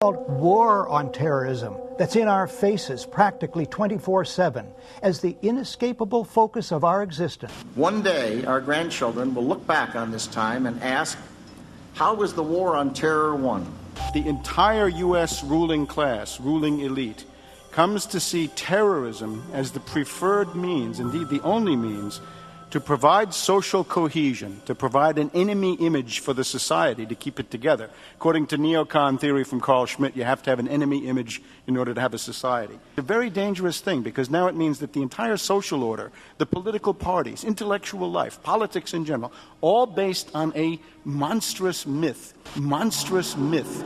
War on terrorism that's in our faces practically 24/7 as the inescapable focus of our existence. One day, our grandchildren will look back on this time and ask, how was the war on terror won? The entire U.S. ruling class, ruling elite, comes to see terrorism as the preferred means, indeed the only means, to provide social cohesion, to provide an enemy image for the society to keep it together. According to neocon theory from Carl Schmitt, you have to have an enemy image in order to have a society. It's a very dangerous thing because now it means that the entire social order, the political parties, intellectual life, politics in general, all based on a monstrous myth. Monstrous myth.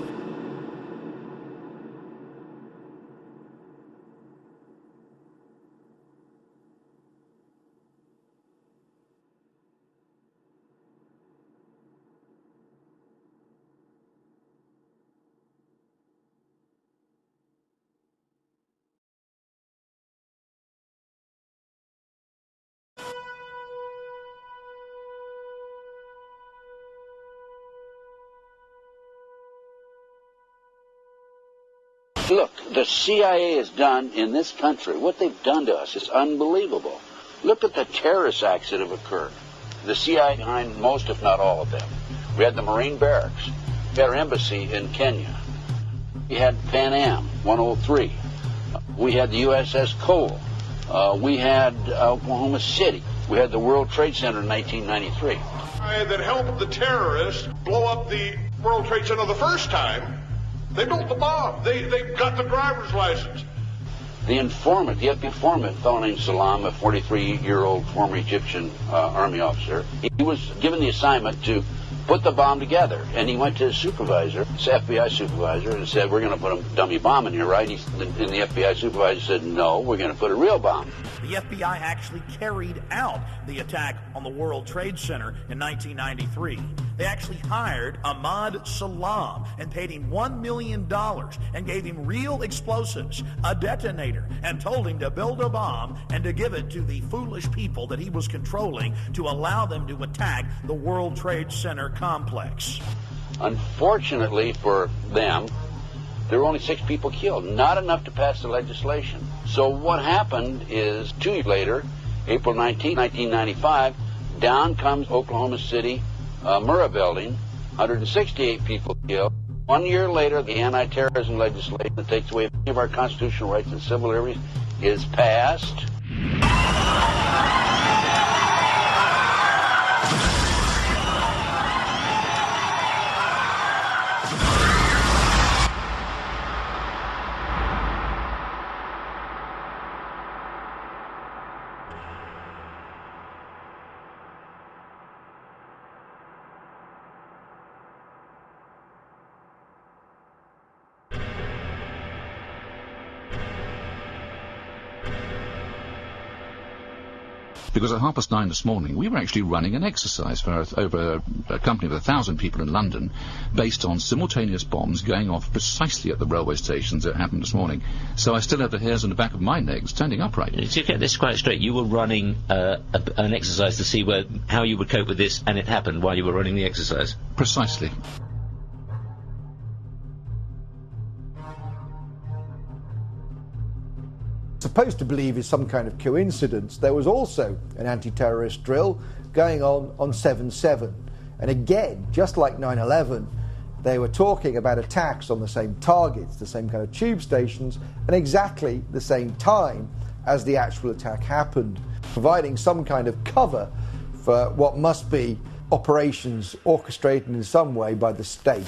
Look, the CIA has done in this country, what they've done to us is unbelievable. Look at the terrorist acts that have occurred. The CIA behind most, if not all of them. We had the Marine barracks. We had our embassy in Kenya. We had Pan Am 103. We had the USS Cole. We had Oklahoma City. We had the World Trade Center in 1993. That helped the terrorists blow up the World Trade Center the first time. They built the bomb. They got the driver's license. The informant, the FBI informant, a fellow named Salam, a 43-year-old former Egyptian army officer, he was given the assignment to put the bomb together. And he went to his supervisor, his FBI supervisor, and said, we're going to put a dummy bomb in here, right? And the FBI supervisor said, no, we're going to put a real bomb. The FBI actually carried out the attack on the World Trade Center in 1993. They actually hired Ahmad Salam and paid him $1 million and gave him real explosives, a detonator, and told him to build a bomb and to give it to the foolish people that he was controlling to allow them to attack the World Trade Center complex. Unfortunately for them, there were only 6 people killed, not enough to pass the legislation. So what happened is 2 years later, April 19, 1995, down comes Oklahoma City Murrah building, 168 people killed. 1 year later, the anti-terrorism legislation that takes away many of our constitutional rights and civil liberties is passed. Because at 9:30 this morning, we were actually running an exercise for over a company of 1,000 people in London, based on simultaneous bombs going off precisely at the railway stations that happened this morning. So I still have the hairs on the back of my neck standing upright. To get this quite straight, you were running an exercise to see how you would cope with this, and it happened while you were running the exercise? Precisely. Supposed to believe is some kind of coincidence, there was also an anti-terrorist drill going on 7/7. And again, just like 9/11, they were talking about attacks on the same targets, the same kind of tube stations, and exactly the same time as the actual attack happened, providing some kind of cover for what must be operations orchestrated in some way by the state.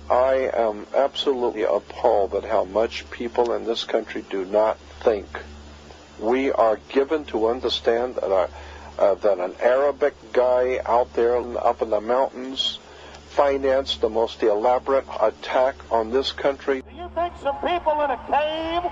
I am absolutely appalled at how much people in this country do not think. We are given to understand that an Arabic guy out there up in the mountains financed the most elaborate attack on this country. Do you think some people in a cave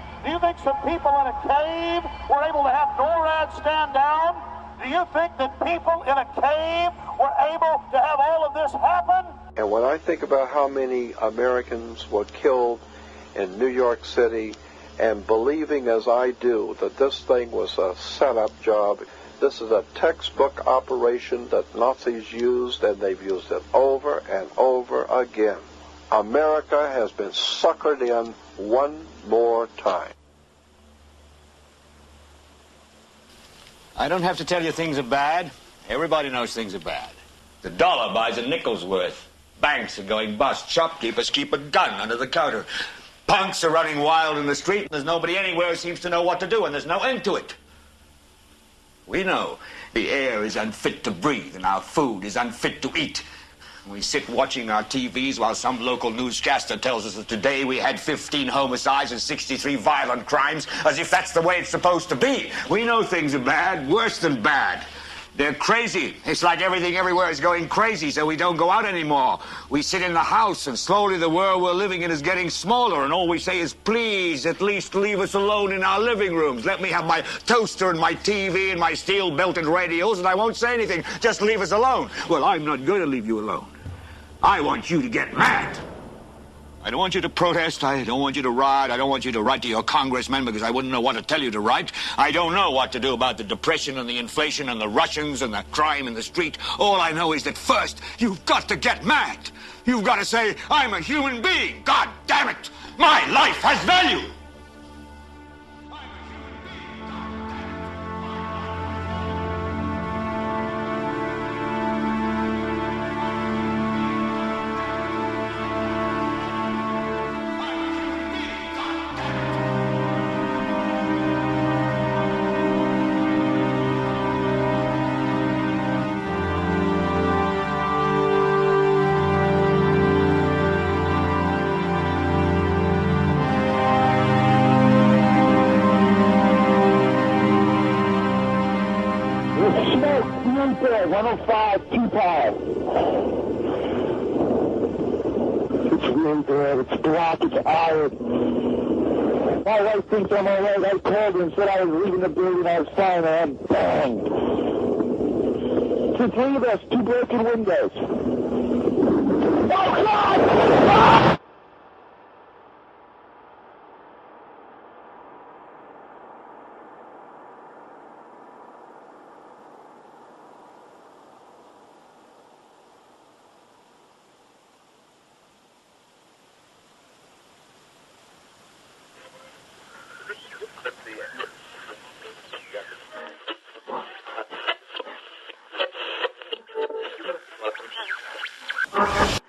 were able to have NORAD stand down? Do you think that people in a cave were able to have all of this happen? And when I think about how many Americans were killed in New York City, and believing as I do that this thing was a setup job, this is a textbook operation that Nazis used, and they've used it over and over again. America has been suckered in one more time. I don't have to tell you things are bad. Everybody knows things are bad. The dollar buys a nickel's worth. Banks are going bust. Shopkeepers keep a gun under the counter. Punks are running wild in the street, and there's nobody anywhere who seems to know what to do, and there's no end to it. We know the air is unfit to breathe, and our food is unfit to eat. We sit watching our TVs while some local newscaster tells us that today we had 15 homicides and 63 violent crimes, as if that's the way it's supposed to be. We know things are bad, worse than bad. They're crazy. It's like everything everywhere is going crazy, so we don't go out anymore. We sit in the house, and slowly the world we're living in is getting smaller, and all we say is, please, at least leave us alone in our living rooms. Let me have my toaster and my TV and my steel-belted radios, and I won't say anything. Just leave us alone. Well, I'm not going to leave you alone. I want you to get mad. I don't want you to protest. I don't want you to riot. I don't want you to write to your congressman because I wouldn't know what to tell you to write. I don't know what to do about the depression and the inflation and the Russians and the crime in the street. All I know is that first, you've got to get mad. You've got to say, I'm a human being. God damn it. My life has value. My wife thinks I'm all right. I called her and said I was leaving the building. I was fine, and bang. To three of us, 2 broken windows. Oh, God! Ah!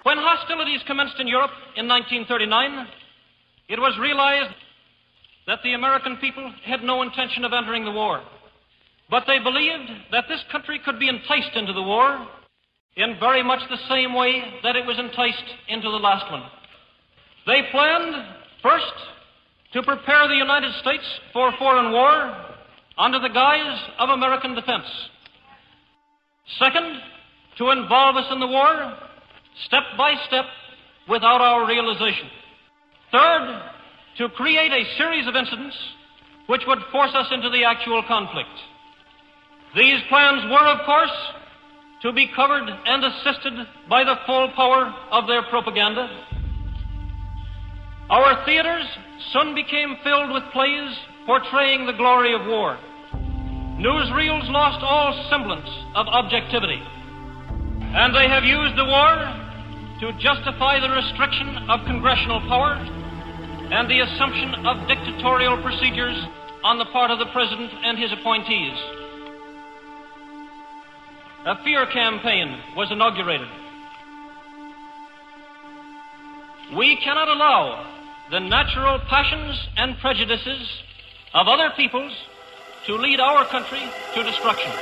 When hostilities commenced in Europe in 1939, it was realized that the American people had no intention of entering the war. But they believed that this country could be enticed into the war in very much the same way that it was enticed into the last one. They planned, first, to prepare the United States for foreign war under the guise of American defense. Second, to involve us in the war step by step without our realization. Third, to create a series of incidents which would force us into the actual conflict. These plans were, of course, to be covered and assisted by the full power of their propaganda. Our theaters soon became filled with plays portraying the glory of war. Newsreels lost all semblance of objectivity, and they have used the war to justify the restriction of congressional power and the assumption of dictatorial procedures on the part of the President and his appointees. A fear campaign was inaugurated. We cannot allow the natural passions and prejudices of other peoples to lead our country to destruction.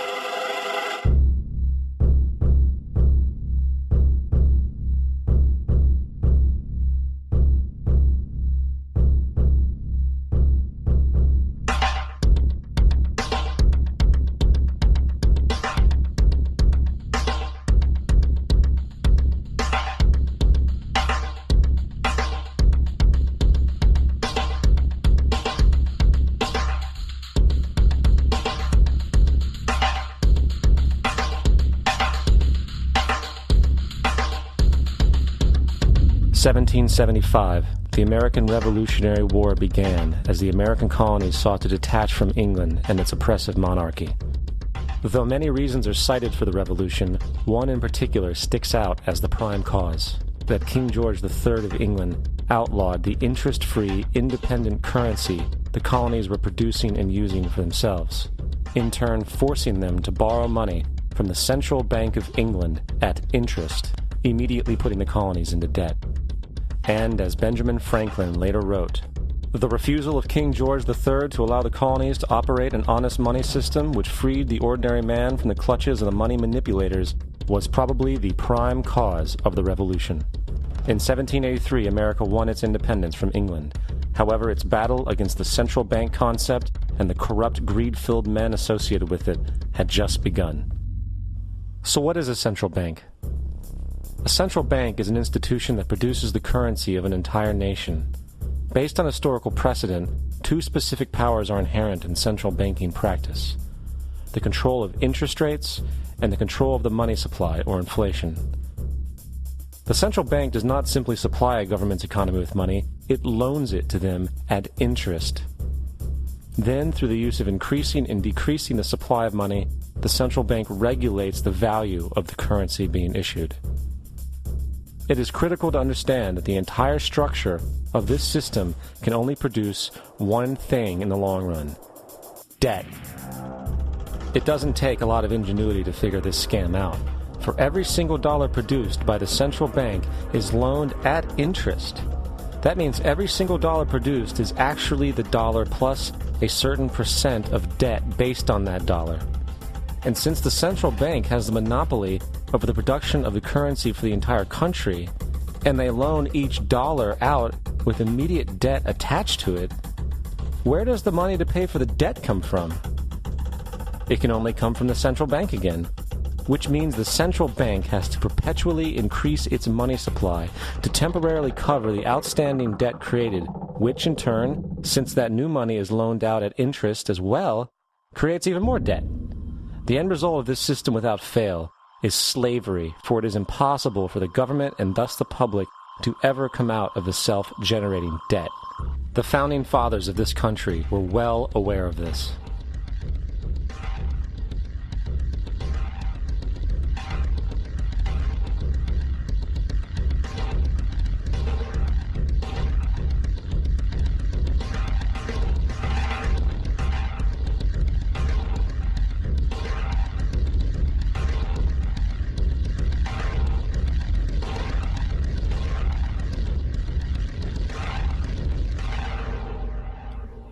1775, the American Revolutionary War began as the American colonies sought to detach from England and its oppressive monarchy. Though many reasons are cited for the revolution, one in particular sticks out as the prime cause: that King George III of England outlawed the interest-free, independent currency the colonies were producing and using for themselves, in turn forcing them to borrow money from the Central Bank of England at interest, immediately putting the colonies into debt. And as Benjamin Franklin later wrote, the refusal of King George III to allow the colonies to operate an honest money system which freed the ordinary man from the clutches of the money manipulators was probably the prime cause of the revolution. In 1783, America won its independence from England. However, its battle against the central bank concept and the corrupt, greed-filled men associated with it had just begun. So what is a central bank? A central bank is an institution that produces the currency of an entire nation. Based on historical precedent, two specific powers are inherent in central banking practice: the control of interest rates and the control of the money supply, or inflation. The central bank does not simply supply a government's economy with money, it loans it to them at interest. Then, through the use of increasing and decreasing the supply of money, the central bank regulates the value of the currency being issued. It is critical to understand that the entire structure of this system can only produce one thing in the long run: debt. It doesn't take a lot of ingenuity to figure this scam out. For every single dollar produced by the central bank is loaned at interest. That means every single dollar produced is actually the dollar plus a certain percent of debt based on that dollar. And since the central bank has the monopoly over the production of the currency for the entire country, and they loan each dollar out with immediate debt attached to it, where does the money to pay for the debt come from? It can only come from the central bank again, which means the central bank has to perpetually increase its money supply to temporarily cover the outstanding debt created, which in turn, since that new money is loaned out at interest as well, creates even more debt. The end result of this system without fail is slavery, for it is impossible for the government and thus the public to ever come out of the self-generating debt. The founding fathers of this country were well aware of this.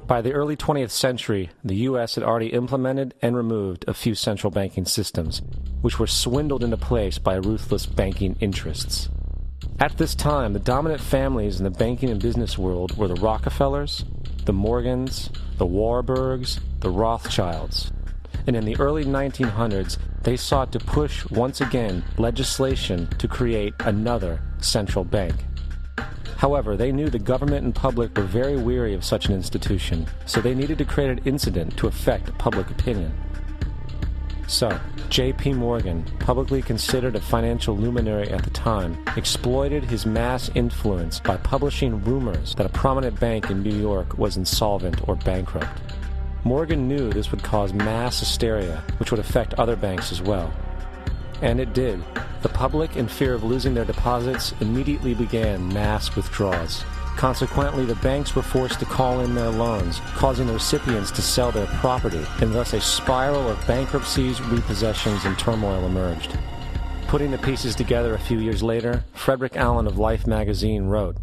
By the early 20th century, the U.S. had already implemented and removed a few central banking systems, which were swindled into place by ruthless banking interests. At this time, the dominant families in the banking and business world were the Rockefellers, the Morgans, the Warburgs, the Rothschilds. And in the early 1900s, they sought to push, once again, legislation to create another central bank. However, they knew the government and public were very weary of such an institution, so they needed to create an incident to affect public opinion. So, J.P. Morgan, publicly considered a financial luminary at the time, exploited his mass influence by publishing rumors that a prominent bank in New York was insolvent or bankrupt. Morgan knew this would cause mass hysteria, which would affect other banks as well. And it did. The public, in fear of losing their deposits, immediately began mass withdrawals. Consequently, the banks were forced to call in their loans, causing the recipients to sell their property, and thus a spiral of bankruptcies, repossessions, and turmoil emerged. Putting the pieces together a few years later, Frederick Allen of Life magazine wrote,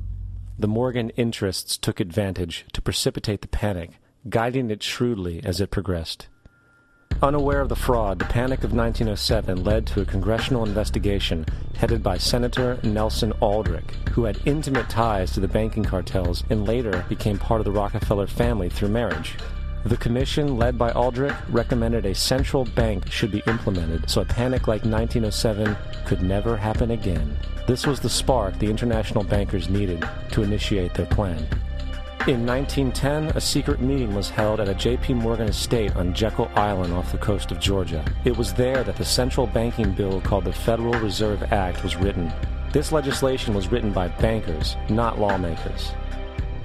"The Morgan interests took advantage to precipitate the panic, guiding it shrewdly as it progressed." Unaware of the fraud, the Panic of 1907 led to a congressional investigation headed by Senator Nelson Aldrich, who had intimate ties to the banking cartels and later became part of the Rockefeller family through marriage. The commission, led by Aldrich, recommended a central bank should be implemented so a panic like 1907 could never happen again. This was the spark the international bankers needed to initiate their plan. In 1910, a secret meeting was held at a J.P. Morgan estate on Jekyll Island off the coast of Georgia. It was there that the central banking bill called the Federal Reserve Act was written. This legislation was written by bankers, not lawmakers.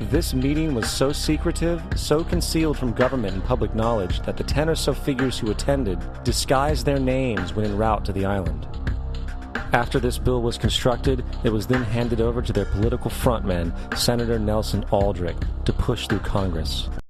This meeting was so secretive, so concealed from government and public knowledge that the 10 or so figures who attended disguised their names when en route to the island. After this bill was constructed, it was then handed over to their political frontman, Senator Nelson Aldrich, to push through Congress.